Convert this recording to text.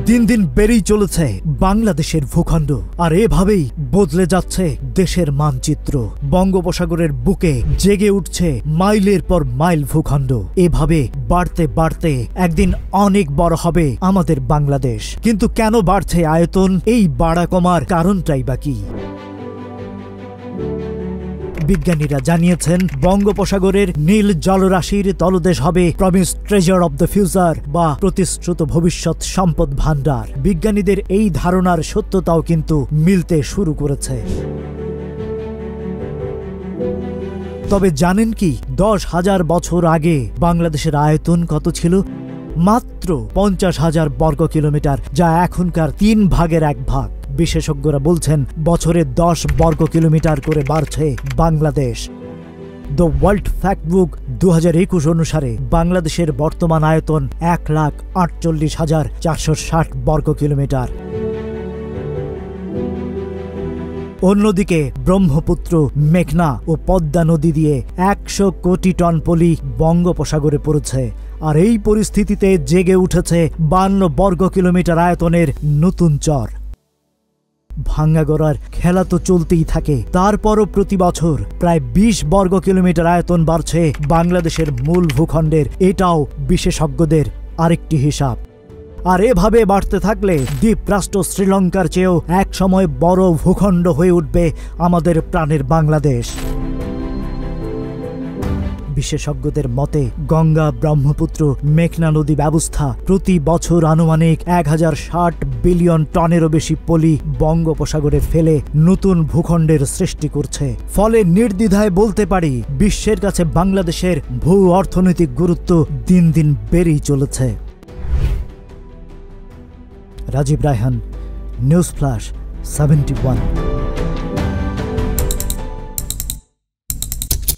দিন দিন বেড়েই চলেছে বাংলাদেশের ভূখণ্ড, আর এভাবেই বদলে যাচ্ছে দেশের মানচিত্র। বঙ্গোপসাগরের বুকে জেগে উঠছে মাইলের পর মাইল ভূখণ্ড। এভাবে বাড়তে বাড়তে একদিন অনেক বড় হবে আমাদের বাংলাদেশ। কিন্তু কেন বাড়ছে আয়তন? এই বাড়া কমার কারণটাই বা কি? বিজ্ঞানীরা জানিয়েছেন বঙ্গোপসাগরের নীল জলরাশির তলদেশ হবে promise treasure of the future বা প্রতিশ্রুত ভবিষ্যৎ সম্পদ ভান্ডার। বিজ্ঞানীদের এই ধারণার সত্যতাও কিন্তু মিলতে শুরু করেছে। তবে জানেন কি 10,000 বছর আগে বাংলাদেশের আয়তন কত ছিল? মাত্র 50,000 বর্গ কিলোমিটার, যা এখনকার 3 ভাগের 1 ভাগ। বিশেষজ্ঞরা বলছেন বছরে 10 বর্গ কিলোমিটার করে বাড়ছে Bangladesh. The world fact book 2021 অনুসারে বাংলাদেশের বর্তমান আয়তন 1,48,460 বর্গ কিলোমিটার। অন্যদিকে ব্রহ্মপুত্র, মেঘনা ও পদ্মা নদী দিয়ে 100 কোটি টন পলি বঙ্গোপসাগরে পড়েছে। আর এই পরিস্থিতিতে জেগে উঠেছে 52 বর্গ কিলোমিটার আয়তনের নতুন চর। ভাঙ্গাগড়ার খেলা তো চলতেই থাকে, তারপরও প্রতি বছর প্রায় 20 বর্গ কিলোমিটার আয়তন বাড়ছে বাংলাদেশের মূল ভূখণ্ডের। এটাও বিশেষজ্ঞদের আরেকটি হিসাব। আর এভাবে বাড়তে থাকলে দ্বীপরাষ্ট্র শ্রীলঙ্কার চেয়েও একসময় বড় ভূখণ্ড হয়ে উঠবে আমাদের প্রাণের বাংলাদেশ। বিশেষজ্ঞদের মতে গঙ্গা, ব্রহ্মপুত্র, মেঘনা নদী ব্যবস্থা প্রতি বছর আনুমানিক 1060 বিলিয়ন টনেরও বেশি পলি বঙ্গোপসাগরে ফেলে নতুন ভূখণ্ডের সৃষ্টি করছে। ফলে নির্দ্বিধায় বলতে পারি বিশ্বের কাছে বাংলাদেশের ভূ অর্থনৈতিক গুরুত্ব দিন দিন বেড়েই চলেছে। Rajib Raihan, news flash 71।